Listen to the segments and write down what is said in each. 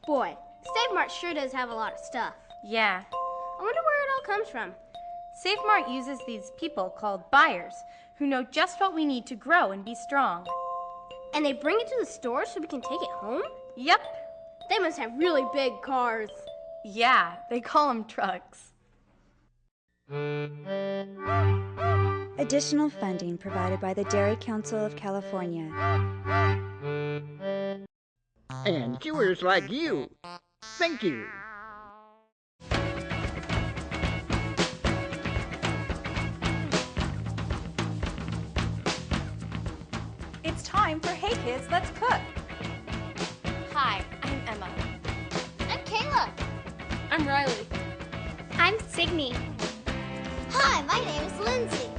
Boy, Save Mart sure does have a lot of stuff. Yeah. I wonder where it all comes from. Save Mart uses these people called buyers who know just what we need to grow and be strong. And they bring it to the store so we can take it home? Yep. They must have really big cars. Yeah, they call them trucks. Additional funding provided by the Dairy Council of California. And chewers like you. Thank you. It's time for Hey Kids, Let's Cook. Hi, I'm Emma. I'm Kayla. I'm Riley. I'm Signe. Hi, my name is Lindsay.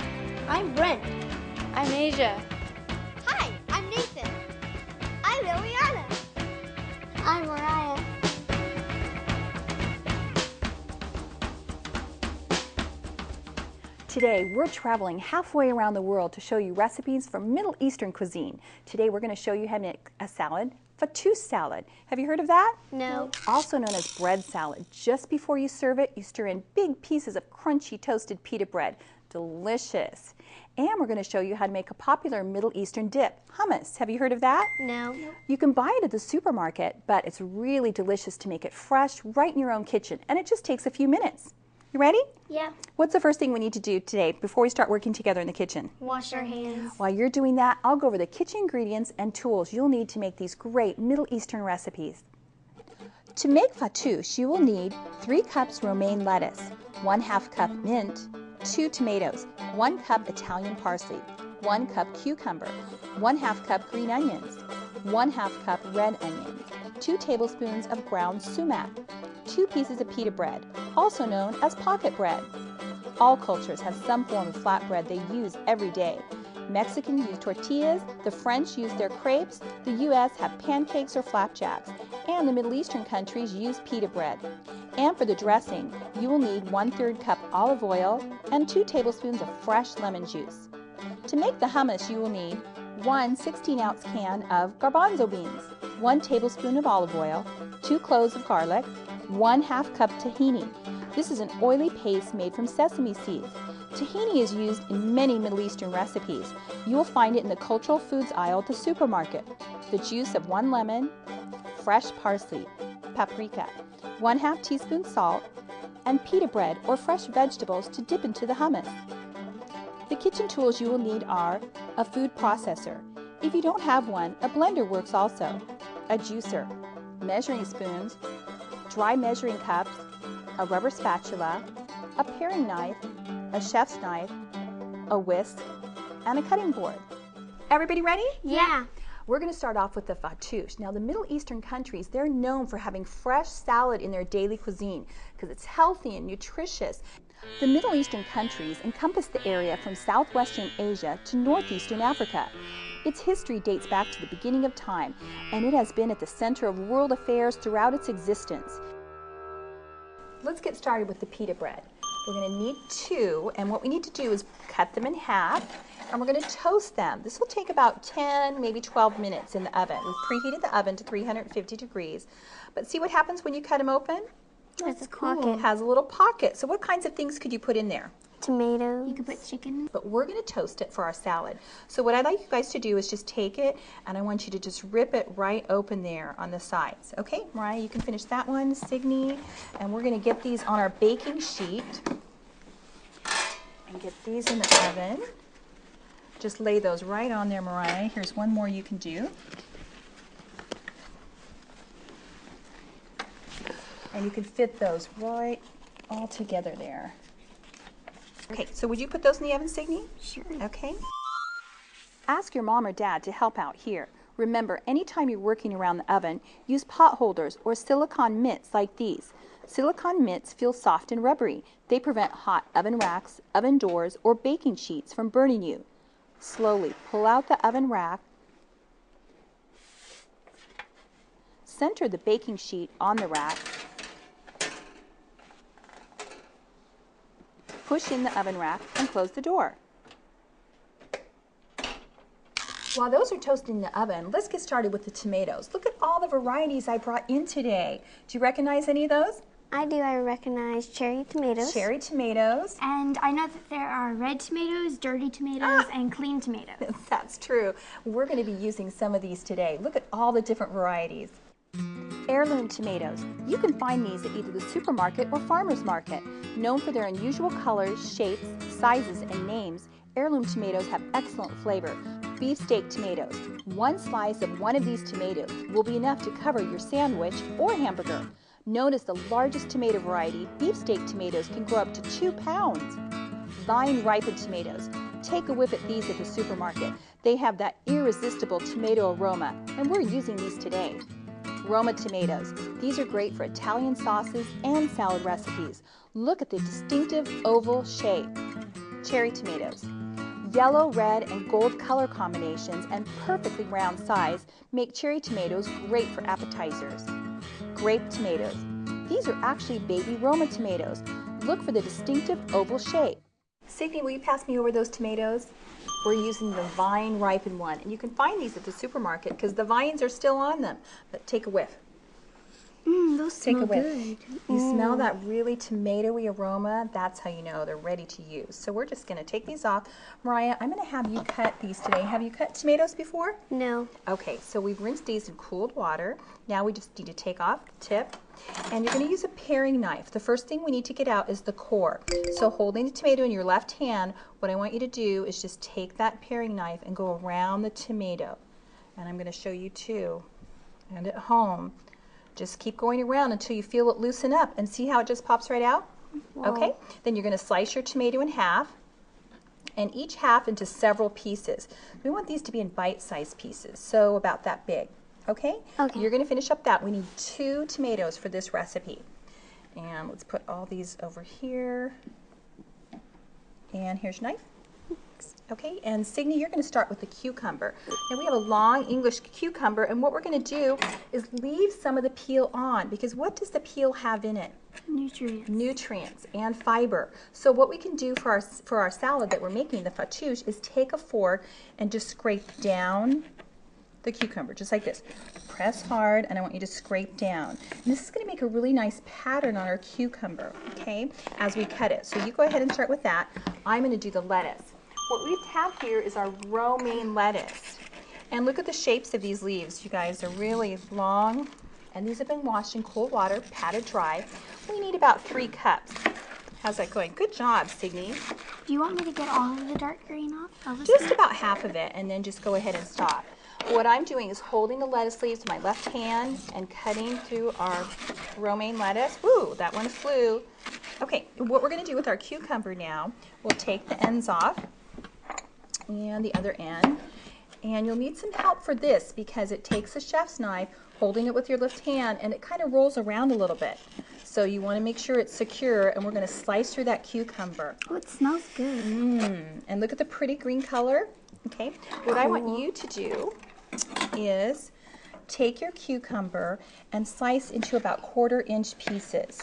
I'm Brent. I'm Asia. Hi, I'm Nathan. I'm Liliana. I'm Mariah. Today, we're traveling halfway around the world to show you recipes from Middle Eastern cuisine. Today, we're going to show you how to make a salad, fattoush salad. Have you heard of that? No. Also known as bread salad. Just before you serve it, you stir in big pieces of crunchy toasted pita bread. Delicious. And we're going to show you how to make a popular Middle Eastern dip, hummus. Have you heard of that? No. You can buy it at the supermarket, but it's really delicious to make it fresh right in your own kitchen, and it just takes a few minutes. You ready? Yeah. What's the first thing we need to do today before we start working together in the kitchen? Wash our hands. While you're doing that, I'll go over the kitchen ingredients and tools you'll need to make these great Middle Eastern recipes. To make fattoush, you will need 3 cups romaine lettuce, 1/2 cup mint, 2 tomatoes, 1 cup Italian parsley, 1 cup cucumber, 1/2 cup green onions, 1/2 cup red onions, 2 tablespoons of ground sumac, 2 pieces of pita bread, also known as pocket bread. All cultures have some form of flatbread they use every day. Mexicans use tortillas, the French use their crepes, the U.S. have pancakes or flapjacks, and the Middle Eastern countries use pita bread. And for the dressing, you will need 1/3 cup olive oil and 2 tablespoons of fresh lemon juice. To make the hummus, you will need 1 16-ounce can of garbanzo beans, 1 tablespoon of olive oil, 2 cloves of garlic, 1/2 cup tahini. This is an oily paste made from sesame seeds. Tahini is used in many Middle Eastern recipes. You will find it in the cultural foods aisle at the supermarket. The juice of 1 lemon, fresh parsley, paprika, 1/2 teaspoon salt, and pita bread or fresh vegetables to dip into the hummus. The kitchen tools you will need are a food processor. If you don't have one, a blender works also, a juicer, measuring spoons, dry measuring cups, a rubber spatula, a paring knife, a chef's knife, a whisk, and a cutting board. Everybody ready? Yeah. We're going to start off with the fattoush. Now, the Middle Eastern countries, they're known for having fresh salad in their daily cuisine because it's healthy and nutritious. The Middle Eastern countries encompass the area from southwestern Asia to northeastern Africa. Its history dates back to the beginning of time, and it has been at the center of world affairs throughout its existence. Let's get started with the pita bread. We're going to need 2, and what we need to do is cut them in half, and we're going to toast them. This will take about 10, maybe 12 minutes in the oven. We've preheated the oven to 350 degrees. But see what happens when you cut them open? That's Cool. It has a little pocket. So what kinds of things could you put in there? Tomatoes. You could put chicken. But we're going to toast it for our salad. So what I'd like you guys to do is just take it, and I want you to just rip it right open there on the sides. Okay, Mariah, you can finish that one, Signe. And we're going to get these on our baking sheet and get these in the oven. Just lay those right on there, Mariah. Here's one more you can do. And you can fit those right all together there. Okay, so would you put those in the oven, Signe? Sure. Okay. Ask your mom or dad to help out here. Remember, anytime you're working around the oven, use pot holders or silicone mitts like these. Silicone mitts feel soft and rubbery. They prevent hot oven racks, oven doors, or baking sheets from burning you. Slowly pull out the oven rack. Center the baking sheet on the rack. Push in the oven rack and close the door. While those are toasting in the oven, let's get started with the tomatoes. Look at all the varieties I brought in today. Do you recognize any of those? I do. I recognize cherry tomatoes. Cherry tomatoes. And I know that there are red tomatoes, dirty tomatoes, and clean tomatoes. That's true. We're going to be using some of these today. Look at all the different varieties. Heirloom tomatoes. You can find these at either the supermarket or farmer's market. Known for their unusual colors, shapes, sizes, and names, heirloom tomatoes have excellent flavor. Beefsteak tomatoes. One slice of one of these tomatoes will be enough to cover your sandwich or hamburger. Known as the largest tomato variety, beefsteak tomatoes can grow up to 2 pounds. Vine ripened tomatoes. Take a whiff at these at the supermarket. They have that irresistible tomato aroma, and we're using these today. Roma tomatoes. These are great for Italian sauces and salad recipes. Look at the distinctive oval shape. Cherry tomatoes. Yellow, red, and gold color combinations and perfectly round size make cherry tomatoes great for appetizers. Grape tomatoes. These are actually baby Roma tomatoes. Look for the distinctive oval shape. Signy, will you pass me over those tomatoes? We're using the vine ripened one, and you can find these at the supermarket because the vines are still on them. But take a whiff. Those smell good. You smell that really tomatoey aroma. That's how you know they're ready to use. So we're just going to take these off. Mariah, I'm going to have you cut these today. Have you cut tomatoes before? No. Okay, so we've rinsed these in cooled water. Now we just need to take off the tip. And you're going to use a paring knife. The first thing we need to get out is the core. So holding the tomato in your left hand, what I want you to do is just take that paring knife and go around the tomato. And I'm going to show you too. And at home, just keep going around until you feel it loosen up. And see how it just pops right out? Wow. Okay, then you're going to slice your tomato in half, and each half into several pieces. We want these to be in bite-sized pieces, so about that big. Okay? Okay. You're going to finish up that. We need 2 tomatoes for this recipe. And let's put all these over here. And here's your knife. Okay, and Signy, you're going to start with the cucumber. Now we have a long English cucumber, and what we're going to do is leave some of the peel on, because what does the peel have in it? Nutrients. Nutrients and fiber. So what we can do for our salad that we're making, the fattoush, is take a fork and just scrape down the cucumber, just like this. Press hard, and I want you to scrape down. And this is going to make a really nice pattern on our cucumber, okay, as we cut it. So you go ahead and start with that. I'm going to do the lettuce. What we have here is our romaine lettuce. And look at the shapes of these leaves, you guys. They're really long, and these have been washed in cold water, patted dry. We need about 3 cups. How's that going? Good job, Signy. Do you want me to get all of the dark green off? Just about half of it, and then just go ahead and stop. What I'm doing is holding the lettuce leaves with my left hand and cutting through our romaine lettuce. Woo, that one flew. Okay, what we're going to do with our cucumber now, we'll take the ends off and the other end. And you'll need some help for this because it takes a chef's knife, holding it with your left hand, and it kind of rolls around a little bit. So you want to make sure it's secure, and we're going to slice through that cucumber. Oh, it smells good. And look at the pretty green color. Okay, what I want you to do is take your cucumber and slice into about 1/4-inch pieces.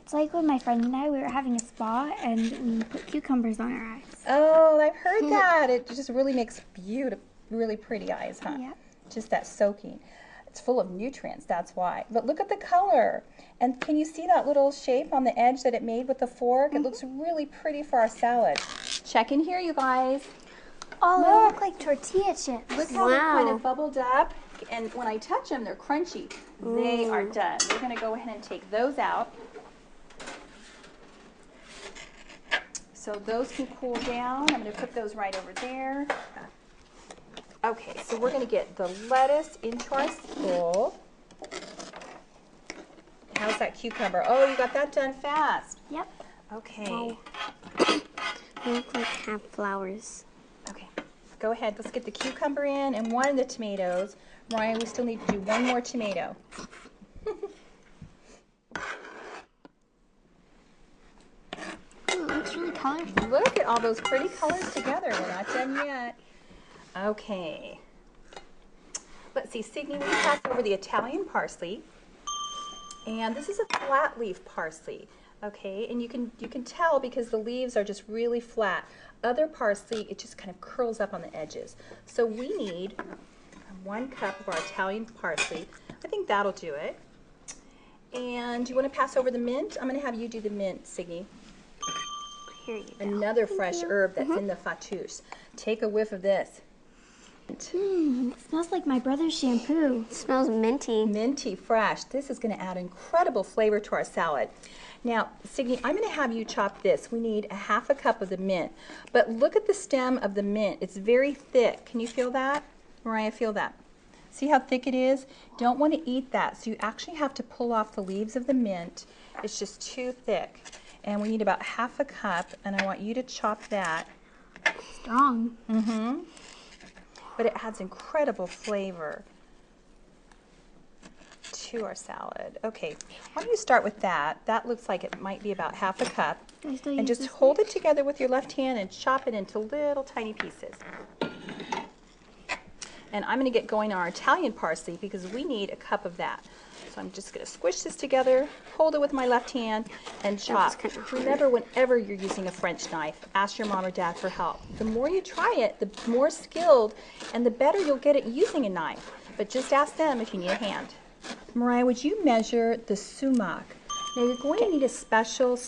It's like when my friend and I, we were having a spa and we put cucumbers on our eyes. Oh, I've heard that. It just really makes beautiful, really pretty eyes, huh? Yeah. Just that soaking. It's full of nutrients, that's why. But look at the color. And can you see that little shape on the edge that it made with the fork? It looks really pretty for our salad. Check in here, you guys. Oh, they look like tortilla chips. Look how they kind of bubbled up. And when I touch them, they're crunchy. They are done. We're going to go ahead and take those out. So those can cool down. I'm going to put those right over there. Okay, so we're going to get the lettuce into our bowl. How's that cucumber? Oh, you got that done fast. Yep. Okay. Wow. They look like half flowers. Okay, go ahead. Let's get the cucumber in and one of the tomatoes. Ryan, we still need to do one more tomato. Ooh, it looks really colorful. Look at all those pretty colors together. We're not done yet. Okay. Let's see, Signy, we pass over the Italian parsley. And this is a flat leaf parsley. Okay, and you can tell because the leaves are just really flat. Other parsley, it just kind of curls up on the edges. So we need 1 cup of our Italian parsley. I think that'll do it. And you want to pass over the mint? I'm going to have you do the mint, Siggy. Here you go. Another fresh herb that's in the fattoush. Take a whiff of this. It smells like my brother's shampoo. It smells minty. Minty, fresh. This is going to add incredible flavor to our salad. Now, Signy, I'm going to have you chop this. We need a 1/2 cup of the mint. But look at the stem of the mint. It's very thick. Can you feel that? Mariah, feel that. See how thick it is? Don't want to eat that. So you actually have to pull off the leaves of the mint. It's just too thick. And we need about 1/2 cup, and I want you to chop that. Strong. Mm-hmm. But it adds incredible flavor to our salad. Okay, why don't you start with that? That looks like it might be about 1/2 cup. And just hold it together with your left hand and chop it into little tiny pieces. And I'm going to get going on our Italian parsley because we need a cup of that. So I'm just going to squish this together, hold it with my left hand, and chop. Remember, whenever you're using a French knife, ask your mom or dad for help. The more you try it, the more skilled and the better you'll get at using a knife. But just ask them if you need a hand. Mariah, would you measure the sumac? Now you're going to need a special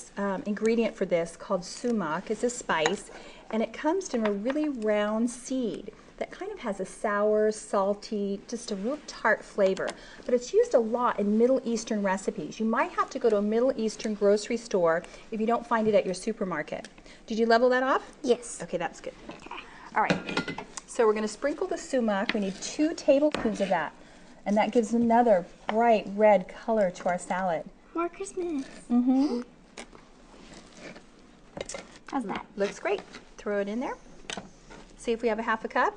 ingredient for this called sumac. It's a spice, and it comes in a really round seed that kind of has a sour, salty, just a real tart flavor. But it's used a lot in Middle Eastern recipes. You might have to go to a Middle Eastern grocery store if you don't find it at your supermarket. Did you level that off? Yes. Okay, that's good. Okay. All right. So we're going to sprinkle the sumac. We need 2 tablespoons of that. And that gives another bright red color to our salad. More Christmas. Mm-hmm. How's that? Looks great. Throw it in there. See if we have a 1/2 cup.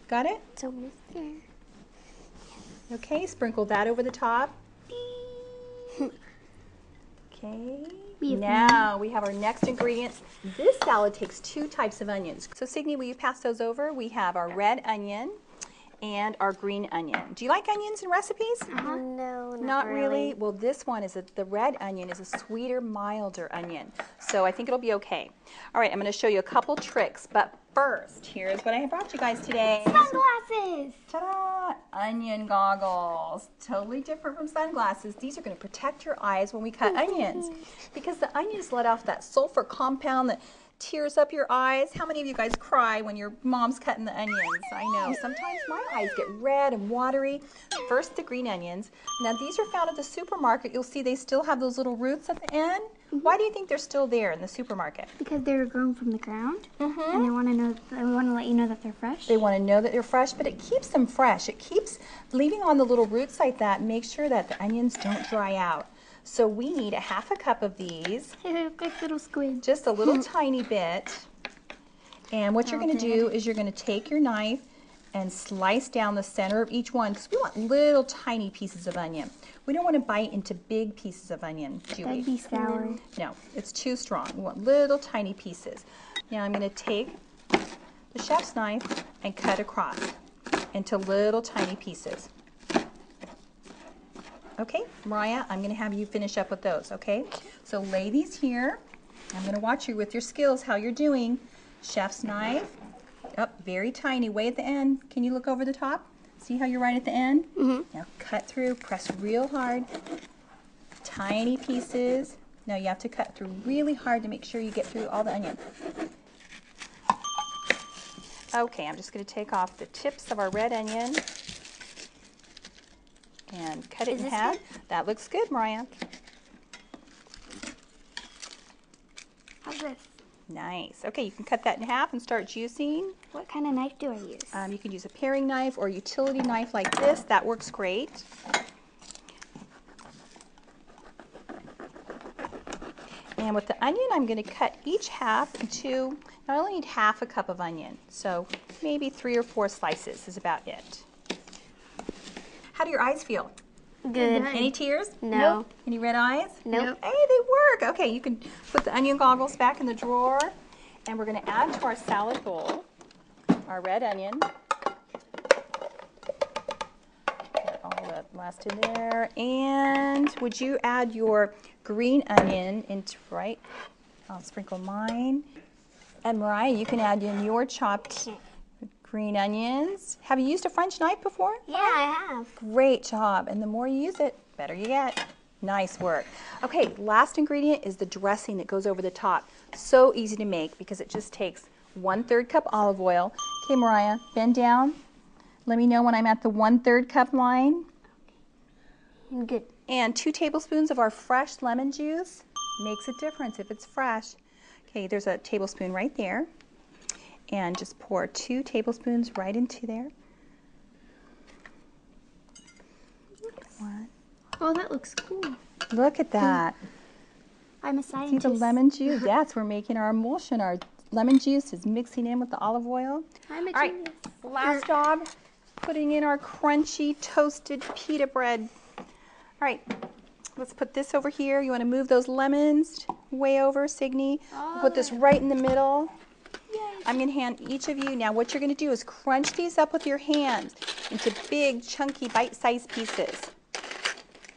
Got it? It's almost there. Okay, sprinkle that over the top. Okay. Now we have our next ingredients. This salad takes 2 types of onions. So Signy, will you pass those over? We have our red onion and our green onion. Do you like onions in recipes? No, Not really. Well, this one is the red onion is a sweeter, milder onion. So I think it'll be okay. All right, I'm going to show you a couple tricks, but first, here's what I brought you guys today. Sunglasses! Ta-da! Onion goggles. Totally different from sunglasses. These are going to protect your eyes when we cut onions because the onions let off that sulfur compound that tears up your eyes. How many of you guys cry when your mom's cutting the onions? I know. Sometimes my eyes get red and watery. First, the green onions. Now, these are found at the supermarket. You'll see they still have those little roots at the end. Why do you think they're still there in the supermarket? Because they're grown from the ground, and they want to let you know that they're fresh. They want to know that they're fresh, but it keeps them fresh. It keeps leaving on the little roots like that. Make sure that the onions don't dry out. So we need a 1/2 cup of these. Quick little squid. Just a little tiny bit. And what you're going to do is you're going to take your knife and slice down the center of each one because we want little tiny pieces of onion. We don't want to bite into big pieces of onion, do we? That'd be sour. No, it's too strong. We want little tiny pieces. Now I'm going to take the chef's knife and cut across into little tiny pieces. Okay, Mariah, I'm going to have you finish up with those, okay? So lay these here. I'm going to watch you with your skills, how you're doing. Chef's knife. Up, very tiny, way at the end. Can you look over the top? See how you're right at the end? Now cut through, press real hard. Tiny pieces. Now you have to cut through really hard to make sure you get through all the onion. Okay, I'm just going to take off the tips of our red onion and cut it in half. That looks good, Mariah. How's this? Nice. Okay, you can cut that in half and start juicing. What kind of knife do I use? You can use a paring knife or a utility knife like this. That works great. And with the onion, I'm going to cut each half into, I only need 1/2 cup of onion, so maybe 3 or 4 slices is about it. How do your eyes feel? Good. Any tears? No. Nope. Any red eyes? Nope. Hey, they work. Okay, you can put the onion goggles back in the drawer, and we're going to add to our salad bowl our red onion. Get all the last in there. And would you add your green onion into, right? I'll sprinkle mine. And Mariah, you can add in your chopped green onions. Have you used a French knife before? Yeah, I have. Great job. And the more you use it, better you get. Nice work. Okay, last ingredient is the dressing that goes over the top. So easy to make because it just takes 1/3 cup olive oil. Okay, Mariah, bend down. Let me know when I'm at the 1/3 cup line. Good. And 2 tablespoons of our fresh lemon juice. Makes a difference if it's fresh. Okay, there's a tablespoon right there. And just pour 2 tablespoons right into there. 1. Oh, that looks cool. Look at that. I'm a See scientist. the lemon juice? Yes, we're making our emulsion. Our lemon juice is mixing in with the olive oil. I'm a All right, genius. last job, putting in our crunchy toasted pita bread. All right, let's put this over here. You want to move those lemons way over, Signy. We'll put this right in the middle. I'm going to hand each of you, now what you're going to do is crunch these up with your hands into big, chunky, bite-sized pieces.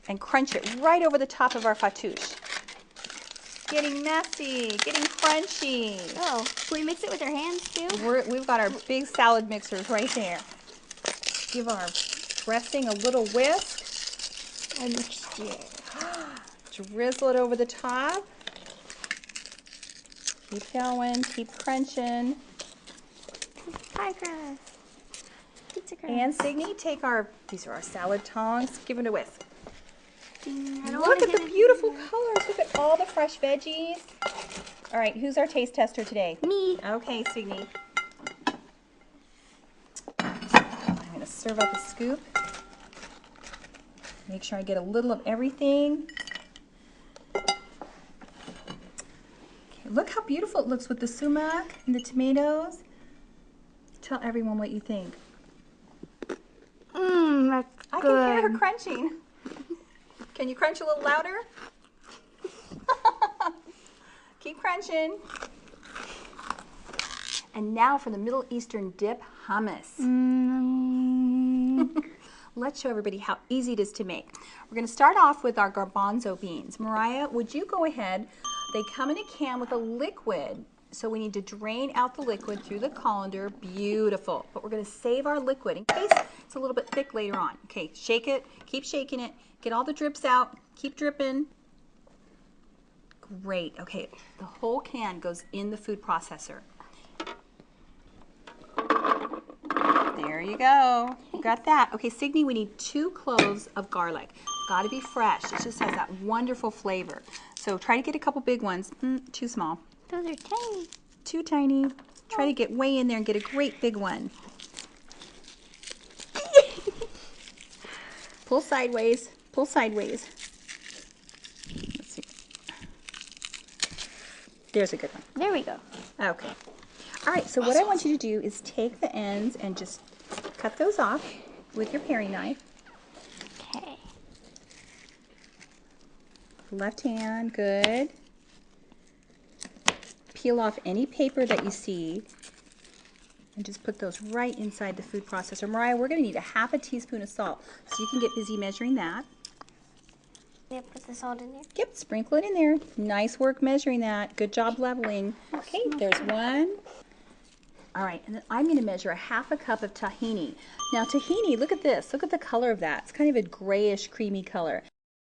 And crunch it right over the top of our fattoush. Getting messy, getting crunchy. Oh, can we mix it with our hands too? We've got our big salad mixers right there. Give our dressing a little whisk. A mixture. Drizzle it over the top. Keep going, keep crunching. Pie crust. Pizza crust. And Signy, take these are our salad tongs. Give it a whisk. I don't Look wanna at the get it- beautiful colors. Look at all the fresh veggies. All right, who's our taste tester today? Me. Okay, Signy. I'm going to serve up a scoop. Make sure I get a little of everything. Okay, look how beautiful it looks with the sumac and the tomatoes. Tell everyone what you think. That's I good. can hear her crunching. Can you crunch a little louder? Keep crunching. And now for the Middle Eastern dip, hummus. Let's show everybody how easy it is to make. We're going to start off with our garbanzo beans. Mariah, would you go ahead? They come in a can with a liquid, so we need to drain out the liquid through the colander. Beautiful. But we're going to save our liquid in case it's a little bit thick later on. Okay, shake it, keep shaking it, get all the drips out, keep dripping. Great. Okay, the whole can goes in the food processor. There you go. You got that. Okay, Signy, we need 2 cloves of garlic. Got to be fresh. It just has that wonderful flavor. So try to get a couple big ones. Too small. Those are tiny. Too tiny. Try to get way in there and get a great big one. Pull sideways. Pull sideways. Let's see. There's a good one. There we go. Okay. All right, so what I want you to do is take the ends and just cut those off with your paring knife. Okay. Left hand, good. Peel off any paper that you see and just put those right inside the food processor. Mariah, we're going to need a ½ teaspoon of salt, so you can get busy measuring that. Yeah, put the salt in there. Yep, sprinkle it in there. Nice work measuring that. Good job leveling. Okay, there's one. All right, and then I'm going to measure a ½ cup of tahini. Now tahini, look at this. Look at the color of that. It's kind of a grayish, creamy color.